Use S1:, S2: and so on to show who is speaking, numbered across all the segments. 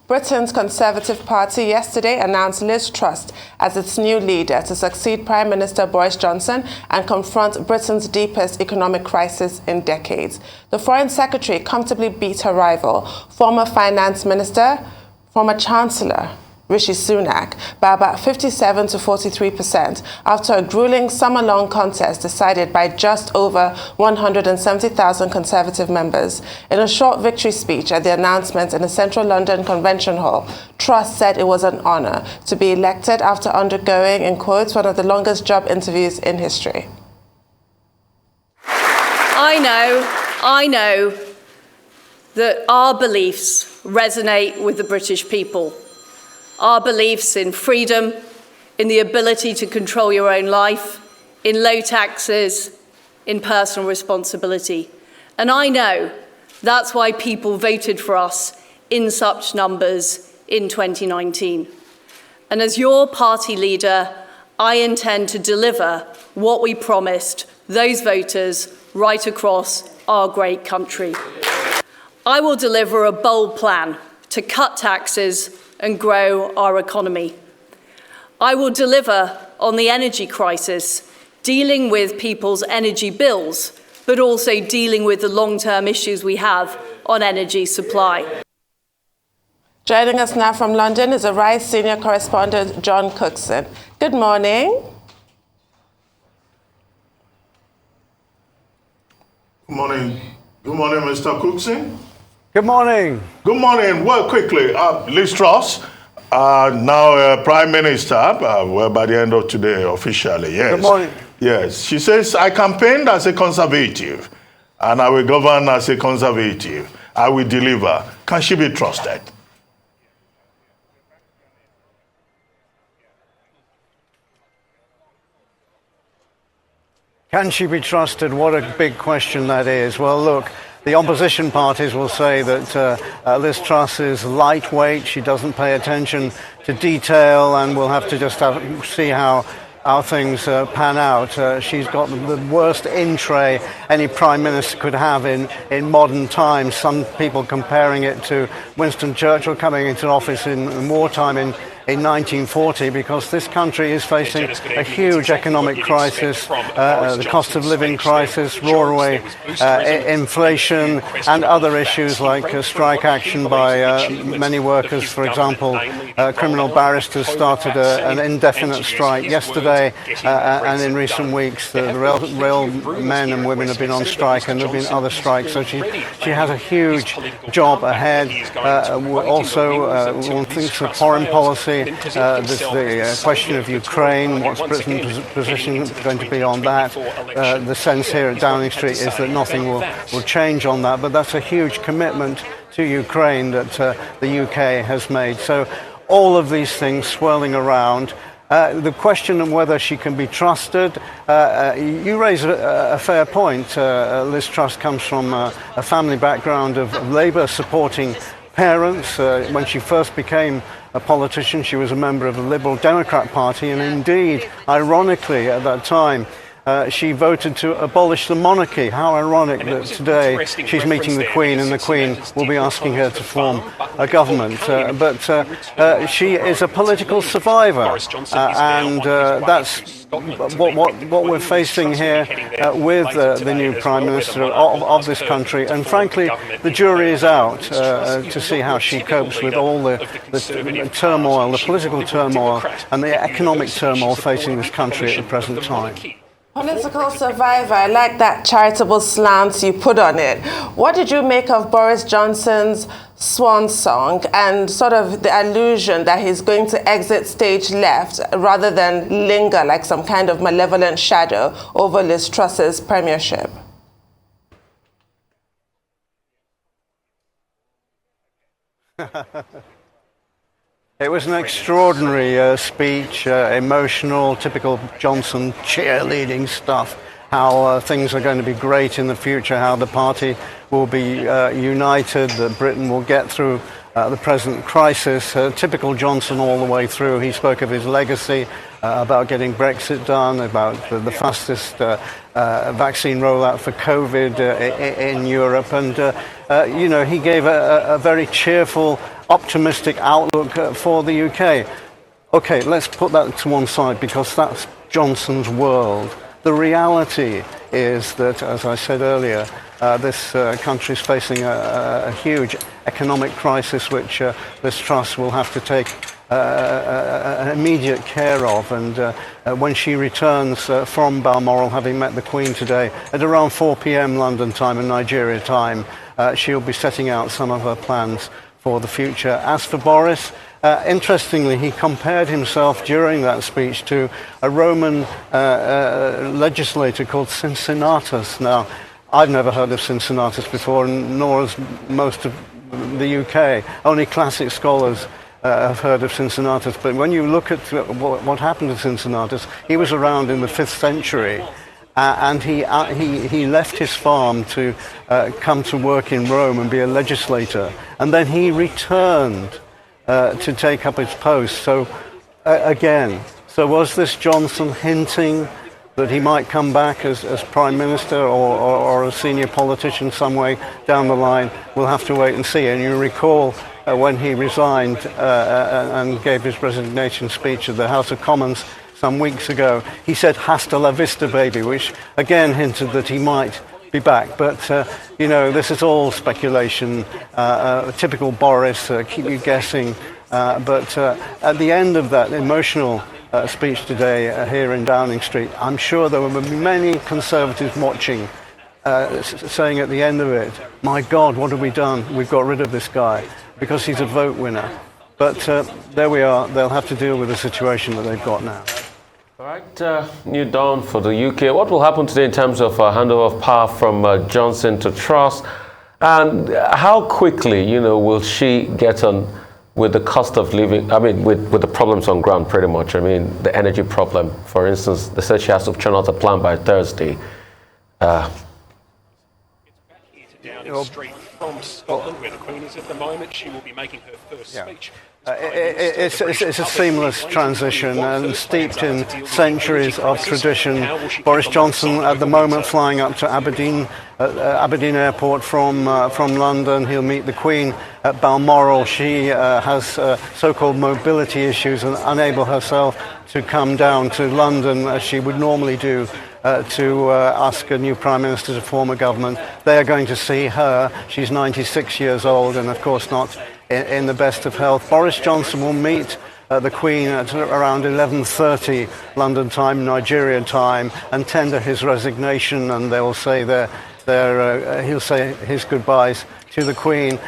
S1: Britain's Conservative Party yesterday announced Liz Truss as its new leader to succeed Prime Minister Boris Johnson and confront Britain's deepest economic crisis in decades. The Foreign Secretary comfortably beat her rival, former Chancellor Rishi Sunak, by about 57 to 43% after a grueling summer-long contest decided by just over 170,000 Conservative members. In a short victory speech at the announcement in the central London Convention Hall, Truss said it was an honour to be elected after undergoing, in quotes, one of the longest job interviews in history.
S2: I know that our beliefs resonate with the British people. Our beliefs in freedom, in the ability to control your own life, in low taxes, in personal responsibility. And I know that's why people voted for us in such numbers in 2019. And as your party leader, I intend to deliver what we promised those voters right across our great country. I will deliver a bold plan to cut taxes and grow our economy. I will deliver on the energy crisis, dealing with people's energy bills, but also dealing with the long-term issues we have on energy supply.
S1: Joining us now from London is Arise senior correspondent John Cookson. Good morning.
S3: Good morning. Good morning, Mr. Cookson.
S4: Good morning.
S3: Good morning. Well, quickly, Liz Truss, now Prime Minister, well, by the end of today, officially, yes.
S4: Good morning.
S3: Yes, she says, I campaigned as a Conservative, and I will govern as a Conservative. I will deliver. Can she be trusted?
S4: Can she be trusted? What a big question that is. Well, look, the opposition parties will say that Liz Truss is lightweight, she doesn't pay attention to detail, and we'll have to just see how things pan out. She's got the worst in-tray any Prime Minister could have in modern times. Some people comparing it to Winston Churchill coming into office in wartime in 1940, because this country is facing a huge economic crisis, the cost of living crisis, roaring inflation, and other issues like strike action by many workers. For example, criminal barristers started an indefinite strike yesterday, and in recent weeks the rail men and women have been on strike, and there have been other strikes. So she has a huge job ahead. Also, one thinks of foreign policy. The question of Ukraine, what's Britain's position going to be on that? The sense here at Downing Street is that nothing will change on that, but that's a huge commitment to Ukraine that the UK has made. So all of these things swirling around. The question of whether she can be trusted, you raise a fair point. Liz Truss comes from a family background of Labour supporting parents. When she first became a politician, she was a member of the Liberal Democrat Party, and indeed, ironically, at that time, she voted to abolish the monarchy. How ironic that today she's meeting the Queen, and the Queen will be asking her to form a government. But she is a political survivor, and that's what we're facing here with the new Prime Minister of this country. And frankly, the jury is out to see how she copes with all the turmoil, the political turmoil, and the economic turmoil facing this country at the present time.
S1: Political survivor, I like that charitable slant you put on it. What did you make of Boris Johnson's swan song and sort of the allusion that he's going to exit stage left rather than linger like some kind of malevolent shadow over Liz Truss's premiership?
S4: It was an extraordinary speech, emotional, typical Johnson cheerleading stuff, how things are going to be great in the future, how the party will be united, that Britain will get through the present crisis. Typical Johnson all the way through. He spoke of his legacy, about getting Brexit done, about the fastest vaccine rollout for COVID in Europe. And, he gave a very cheerful, optimistic outlook for the UK. Okay, let's put that to one side because that's Johnson's world. The reality is that, as I said earlier, this country is facing a huge economic crisis which Liz Truss will have to take immediate care of. And when she returns from Balmoral, having met the Queen today, at around 4 p.m. London time and Nigeria time, she'll be setting out some of her plans for the future. As for Boris, interestingly, he compared himself during that speech to a Roman legislator called Cincinnatus. Now, I've never heard of Cincinnatus before, nor has most of the UK. Only classic scholars have heard of Cincinnatus. But when you look at what happened to Cincinnatus, he was around in the 5th century. And he left his farm to come to work in Rome and be a legislator. And then he returned to take up his post. So so was this Johnson hinting that he might come back as Prime Minister or a senior politician some way down the line? We'll have to wait and see. And you recall when he resigned and gave his resignation speech at the House of Commons some weeks ago, he said, "Hasta la vista, baby," which again hinted that he might be back. But, this is all speculation, typical Boris, keep you guessing. But at the end of that emotional speech today here in Downing Street, I'm sure there will be many Conservatives watching, saying at the end of it, "My God, what have we done? We've got rid of this guy because he's a vote winner." But there we are. They'll have to deal with the situation that they've got now.
S5: All right, new dawn for the UK. What will happen today in terms of handover of power from Johnson to Truss? And how quickly, will she get on with the cost of living? I mean, with the problems on ground, pretty much. I mean, the energy problem, for instance, they said she has to churn out a plan by Thursday.
S6: Downing Street from Scotland, where the Queen is at the moment. She will be making her first speech.
S4: It's a seamless transition and steeped in centuries of tradition. Boris Johnson at the moment flying up to Aberdeen Airport from London. He'll meet the Queen at Balmoral. She has so-called mobility issues and unable herself to come down to London as she would normally do to ask a new Prime Minister to form a government. They are going to see her. She's 96 years old and of course not in the best of health. Boris Johnson will meet the Queen at around 11:30 London time, Nigerian time, and tender his resignation, and they will say he'll say his goodbyes to the Queen.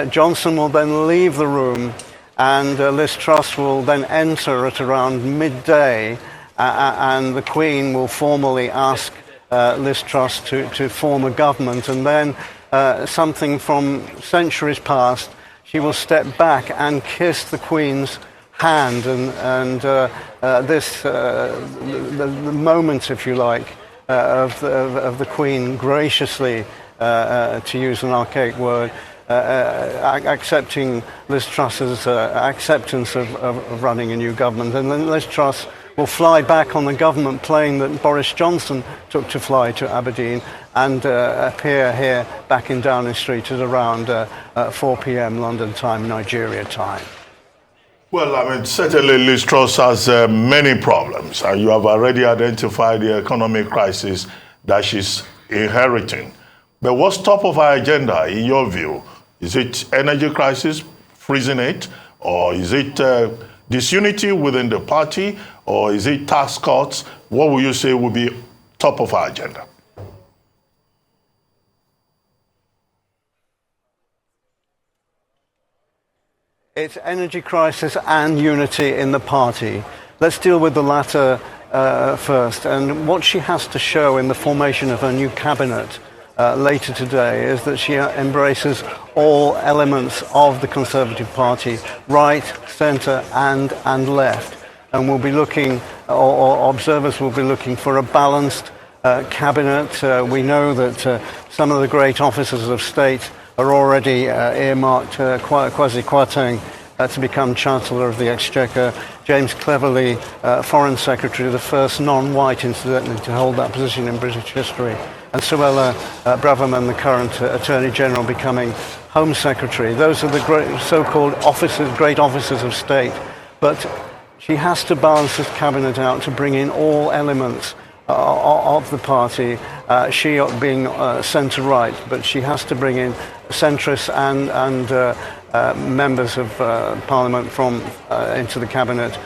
S4: Johnson will then leave the room, and Liz Truss will then enter at around midday, and the Queen will formally ask Liz Truss to form a government, and then something from centuries past, she will step back and kiss the Queen's hand, and the moment, if you like, of the Queen graciously, to use an archaic word, accepting Liz Truss's acceptance of running a new government, and then Liz Truss will fly back on the government plane that Boris Johnson took to fly to Aberdeen and appear here back in Downing Street at around 4 p.m. London time, Nigeria time.
S3: Well, I mean, certainly Liz Truss has many problems. You have already identified the economic crisis that she's inheriting. But what's top of our agenda, in your view? Is it energy crisis, freezing it? Or is it disunity within the party? Or is it tax cuts? What will you say will be top of our agenda?
S4: It's energy crisis and unity in the party. Let's deal with the latter first. And what she has to show in the formation of her new cabinet later today is that she embraces all elements of the Conservative Party, right, centre and left. And we'll be looking, or observers will be looking for a balanced cabinet. We know that some of the great officers of state are already earmarked. Kwasi Kwarteng to become Chancellor of the Exchequer. James Cleverly, Foreign Secretary, the first non-white, incidentally, to hold that position in British history. And Suella Braverman, the current Attorney General, becoming Home Secretary. Those are the great, so-called officers, great officers of state. But she has to balance this cabinet out to bring in all elements of the party, she being centre-right, but she has to bring in centrists and members of Parliament into the cabinet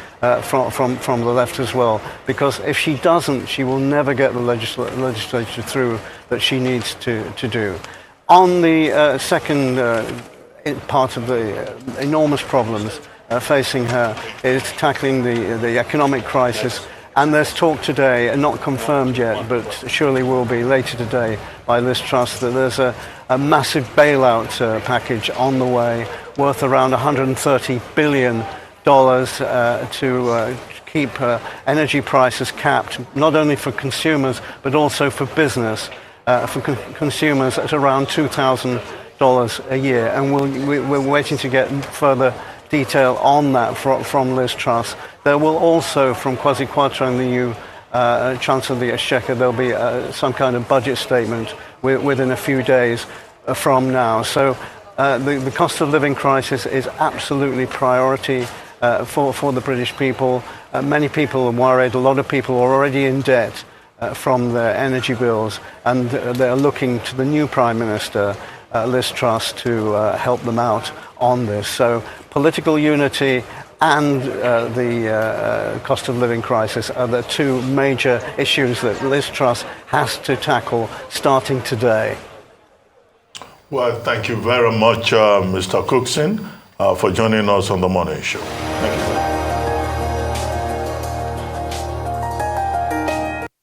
S4: from the left as well. Because if she doesn't, she will never get the legislature through that she needs to do. On the second part of the enormous problems facing her is tackling the economic crisis. And there's talk today, not confirmed yet, but surely will be later today by Liz Truss, that there's a massive bailout package on the way worth around $130 billion to keep energy prices capped, not only for consumers, but also for business, for consumers at around $2,000 a year. And we're waiting to get further detail on that from Liz Truss. There will also, from Kwasi Kwarteng, the new Chancellor of the Exchequer, there'll be some kind of budget statement within a few days from now. So the cost of living crisis is absolutely priority for the British people. Many people are worried. A lot of people are already in debt from their energy bills, and they're looking to the new Prime Minister, Liz Truss, to help them out on this. So political unity and the cost of living crisis are the two major issues that Liz Truss has to tackle starting today.
S3: Well, thank you very much, Mr. Cookson, for joining us on the Morning Show. Thank you.